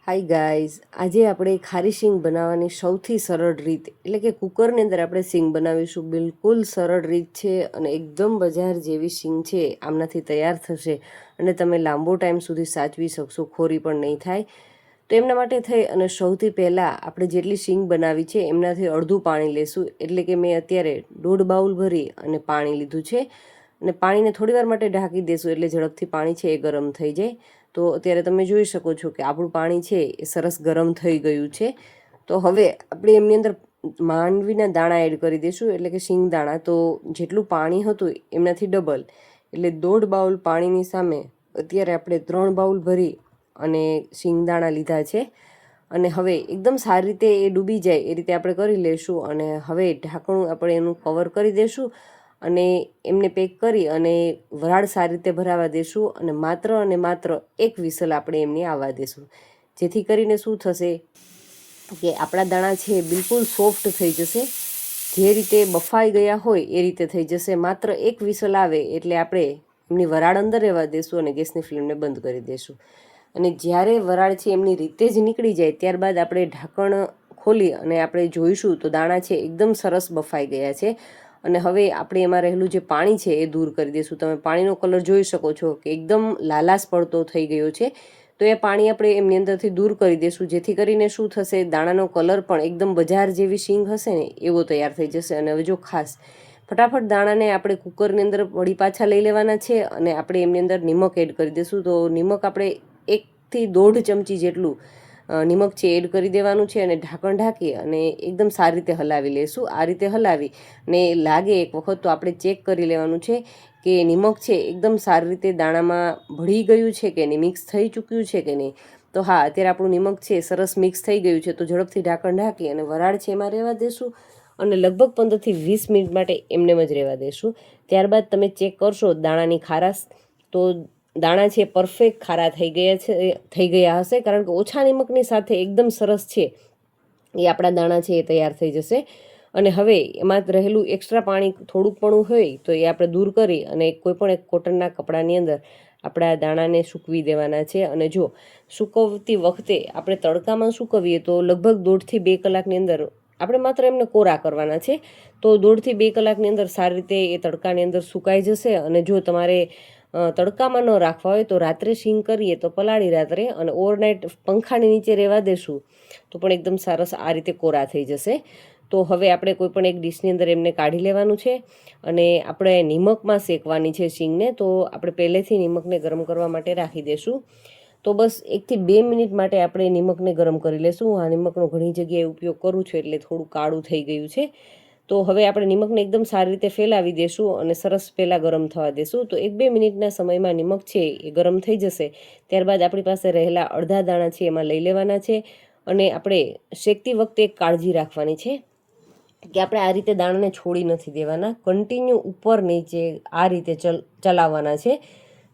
Hi guys, આજે આપણે ખારી શીંગ બનાવવાની સૌથી સરળ રીત એટલે કે કુકરની અંદર આપણે શીંગ બનાવીશું. બિલકુલ સરળ રીત છે અને એકદમ બજાર જેવી શીંગ છે. આમનાથી તૈયાર થશે અને તમે લાંબો ટાઈમ સુધી સાચવી શકશો, ખોરી પણ નહીં થાય. તો એમના માટે થઈ અને સૌથી પહેલાં આપણે જેટલી શીંગ બનાવી છે એમનાથી અડધું પાણી લેશું. એટલે કે મેં અત્યારે 1.5 બાઉલ ભરી અને પાણી લીધું છે અને પાણીને થોડીવાર માટે ઢાંકી દેશું એટલે ઝડપથી પાણી છે એ ગરમ થઈ જાય. તો અત્યારે તમે જોઈ શકો છો કે આપણું પાણી છે એ સરસ ગરમ થઈ ગયું છે. તો હવે આપણે એમની અંદર માંડવીના દાણા એડ કરી દઈશું, એટલે કે શીંગ દાણા. તો જેટલું પાણી હતું એમનાથી ડબલ એટલે 1.5 બાઉલ પાણીની સામે અત્યારે આપણે 3 બાઉલ ભરી અને શીંગદાણા લીધા છે. અને હવે એકદમ સારી રીતે એ ડૂબી જાય એ રીતે આપણે કરી લઈશું. અને હવે ઢાંકણું આપણે એનું કવર કરી દઈશું અને એમને પેક કરી અને વરાળ સારી રીતે ભરાવા દેશું. અને માત્ર એક વિસલ આપણે એમની આવવા દેશું, જેથી કરીને શું થશે કે આપણા દાણા છે બિલકુલ સોફ્ટ થઈ જશે. જે રીતે બફાઈ ગયા હોય એ રીતે થઈ જશે. માત્ર એક વિસલ આવે એટલે આપણે એમની વરાળ અંદર રહેવા દેશું અને ગેસની ફ્લેમને બંધ કરી દઈશું. અને જ્યારે વરાળ છે એમની રીતે જ નીકળી જાય ત્યારબાદ આપણે ઢાંકણ ખોલી અને આપણે જોઈશું તો દાણા છે એકદમ સરસ બફાઈ ગયા છે. અને હવે આપણે એમાં રહેલું જે પાણી છે એ દૂર કરી દઈશું. તમે પાણીનો કલર જોઈ શકો છો કે એકદમ લાલાશ પડતો થઈ ગયો છે. તો એ પાણી આપણે એમની અંદરથી દૂર કરી દઈશું, જેથી કરીને શું થશે, દાણાનો કલર પણ એકદમ બજાર જેવી શીંગ હશે ને એવો તૈયાર થઈ જશે. અને હવે જો ખાસ ફટાફટ દાણાને આપણે કુકરની અંદર વળી પાછા લઈ લેવાના છે અને આપણે એમની અંદર નિમક એડ કરી દઈશું. તો નિમક આપણે 1 થી 1.5 ચમચી જેટલું નિમક છે એડ કરી દેવાનું છે અને ઢાંકણ ઢાંકી અને એકદમ સારી રીતે હલાવી લઈશું. આ રીતે હલાવી ને લાગે એક વખત તો આપણે ચેક કરી લેવાનું છે કે નિમક છે એકદમ સારી રીતે દાણામાં ભળી ગયું છે કે નહીં, મિક્સ થઈ ચૂક્યું છે કે નહીં. તો હા, અત્યારે આપણું નિમક છે સરસ મિક્સ થઈ ગયું છે. તો ઝડપથી ઢાંકણ ઢાંકી અને વરાળ છે એમાં રહેવા દેશું અને લગભગ 15 થી 20 મિનિટ માટે એમને જ રહેવા દેશું. ત્યારબાદ તમે ચેક કરશો દાણાની ખારાશ, તો દાણા છે પરફેક્ટ ખારા થઈ ગયા હશે, કારણ કે ઓછા નિમકની સાથે એકદમ સરસ છે એ આપણા દાણા છે એ તૈયાર થઈ જશે. અને હવે એમાં રહેલું એક્સ્ટ્રા પાણી થોડુંક પણ હોય તો એ આપણે દૂર કરી અને કોઈ પણ એક કોટનના કપડાની અંદર આપણા દાણાને સૂકવી દેવાના છે. અને જો સૂકવતી વખતે આપણે તડકામાં સૂકવીએ તો લગભગ 1.5 થી 2 કલાકની અંદર આપણે માત્ર એમને કોરા કરવાના છે. તો 1.5 થી 2 કલાકની અંદર સારી રીતે એ તડકાની અંદર સુકાઈ જશે. અને જો તમારે તડકામાં ન રાખવા હોય તો રાત્રે શીંગ કરીએ તો પલાળી રાત્રે અને ઓવરનાઇટ પંખાની નીચે રહેવા દેશું તો પણ એકદમ સરસ આ રીતે કોરા થઈ જશે. તો હવે આપણે કોઈ પણ એક ડીશની અંદર એમને કાઢી લેવાનું છે અને આપણે નિમકમાં શેકવાની છે શીંગને. તો આપણે પહેલેથી નિમકને ગરમ કરવા માટે રાખી દઈશું. તો બસ 1 થી 2 મિનિટ માટે આપણે નિમકને ગરમ કરી લઈશું. આ નિમકનો ઘણી જગ્યાએ ઉપયોગ કરું છું એટલે થોડું કાળું થઈ ગયું છે. તો હવે આપણે નિમકને એકદમ સારી રીતે ફેલાવી દેશું અને સરસ પહેલાં ગરમ થવા દેશું. તો 1-2 મિનિટના સમયમાં નિમક છે એ ગરમ થઈ જશે. ત્યારબાદ આપણી પાસે રહેલા અડધા દાણા છે એમાં લઈ લેવાના છે. અને આપણે શેકતી વખતે એક કાળજી રાખવાની છે કે આપણે આ રીતે દાણાને છોડી નથી દેવાના, કન્ટિન્યુ ઉપર નીચે આ રીતે ચલાવવાના છે.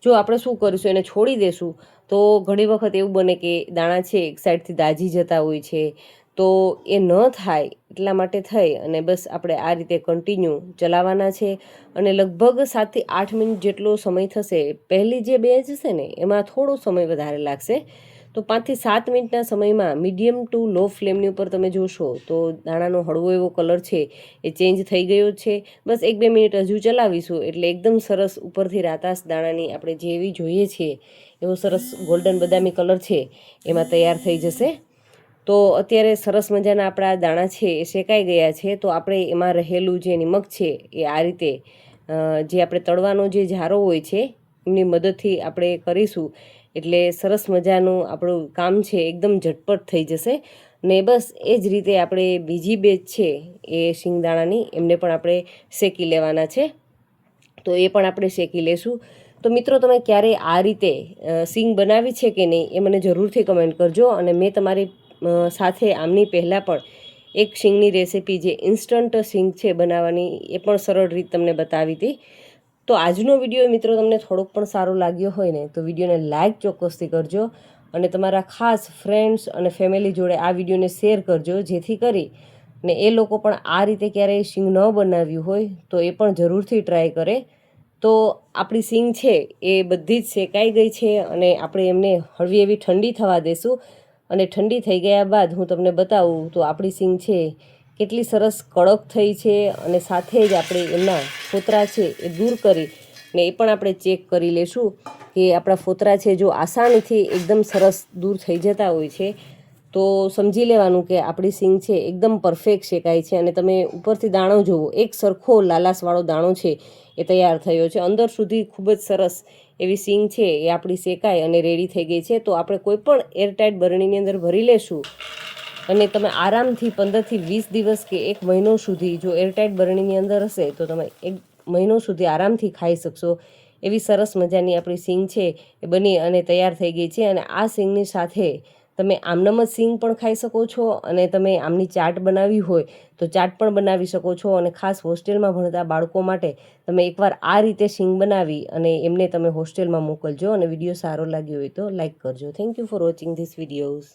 જો આપણે શું કરીશું, એને છોડી દેશું તો ઘણી વખત એવું બને કે દાણા છે એક સાઈડથી દાજી જતા હોય છે. તો એ ન થાય એટલા માટે થઈ અને બસ આપણે આ રીતે કન્ટિન્યુ ચલાવવાના છે. અને લગભગ 7 થી 8 મિનિટ જેટલો સમય થશે. પહેલી જે બેચ હશે ને એમાં થોડો સમય વધારે લાગશે. તો 5 થી 7 મિનિટના સમયમાં મીડિયમ ટુ લો ફ્લેમની ઉપર તમે જોશો તો દાણાનો હળવો એવો કલર છે એ ચેન્જ થઈ ગયો છે. બસ 1-2 મિનિટ હજુ ચલાવીશું એટલે એકદમ સરસ ઉપરથી રાતાશ દાણાની આપણે જેવી જોઈએ છીએ એવો સરસ ગોલ્ડન બદામી કલર છે એમાં તૈયાર થઈ જશે. તો અત્યારે સરસ મજાના આપણા દાણા છે એ શેકાઈ ગયા છે. તો આપણે એમાં રહેલું જે નિમક છે એ આ રીતે જે આપણે તળવાનો જે જારો હોય છે એમની મદદથી આપણે કરીશું એટલે સરસ મજાનું આપણું કામ છે એકદમ ઝટપટ થઈ જશે. ને બસ એ જ રીતે આપણે બીજી બેચ છે એ શીંગદાણાની એમને પણ આપણે શેકી લેવાના છે. તો એ પણ આપણે શેકી લેશું. તો મિત્રો, તમે ક્યારેય આ રીતે શીંગ બનાવી છે કે નહીં એ મને જરૂરથી કમેન્ટ કરજો. અને મેં તમારી સાથે આમની પહેલાં પણ એક શીંગની રેસીપી જે ઇન્સ્ટન્ટ શીંગ છે બનાવવાની એ પણ સરળ રીત તમને બતાવી હતી. તો આજનો વિડીયો મિત્રો તમને થોડોક પણ સારો લાગ્યો હોય ને તો વિડીયોને લાઇક ચોક્કસથી કરજો અને તમારા ખાસ ફ્રેન્ડ્સ અને ફેમિલી જોડે આ વિડીયોને શેર કરજો, જેથી કરી ને એ લોકો પણ આ રીતે ક્યારેય શીંગ ન બનાવ્યું હોય તો એ પણ જરૂરથી ટ્રાય કરે. તો આપણી શીંગ છે એ બધી જ શેકાઈ ગઈ છે અને આપણે એમને હળવી એવી ઠંડી થવા દેશું. અને ઠંડી થઈ ગયા બાદ હું તમને બતાવું તો આપણી સિંગ છે કેટલી સરસ કડક થઈ છે, અને સાથે જ આપણે એમના ફોતરા છે એ દૂર કરી ને એ પણ આપણે ચેક કરી લેશું કે આપણા ફોતરા છે જો આસાનીથી એકદમ સરસ દૂર થઈ જતા હોય છે તો સમજી લેવાનું કે આપણી સિંગ છે એકદમ પરફેક્ટ શેકાય છે. અને તમે ઉપરથી દાણો જુઓ, એક સરખો લાલાશવાળો દાણો છે એ તૈયાર થયો છે. અંદર સુધી ખૂબ જ સરસ એવી સિંગ છે એ આપણી શેકાય અને રેડી થઈ ગઈ છે. તો આપણે કોઈ પણ એરટાઇટ બરણીની અંદર ભરી લેશું અને તમે આરામથી 15થી 20 દિવસ કે 1 મહિનો સુધી જો એરટાઇટ બરણીની અંદર હશે તો તમે 1 મહિનો સુધી આરામથી ખાઈ શકશો. એવી સરસ મજાની આપણી સિંગ છે એ બની અને તૈયાર થઈ ગઈ છે. અને આ સિંગની સાથે તમે આમનમ જ સિંગ પણ ખાઈ શકો છો, અને તમે આમની ચાટ બનાવવી હોય તો ચાટ પણ બનાવી શકો છો. અને ખાસ હોસ્ટેલમાં ભણતા બાળકો માટે તમે એકવાર આ રીતે સિંગ બનાવી અને એમને તમે હોસ્ટેલમાં મોકલજો. અને વિડીયો સારો લાગ્યો હોય તો લાઈક કરજો. Thank you for watching this videos.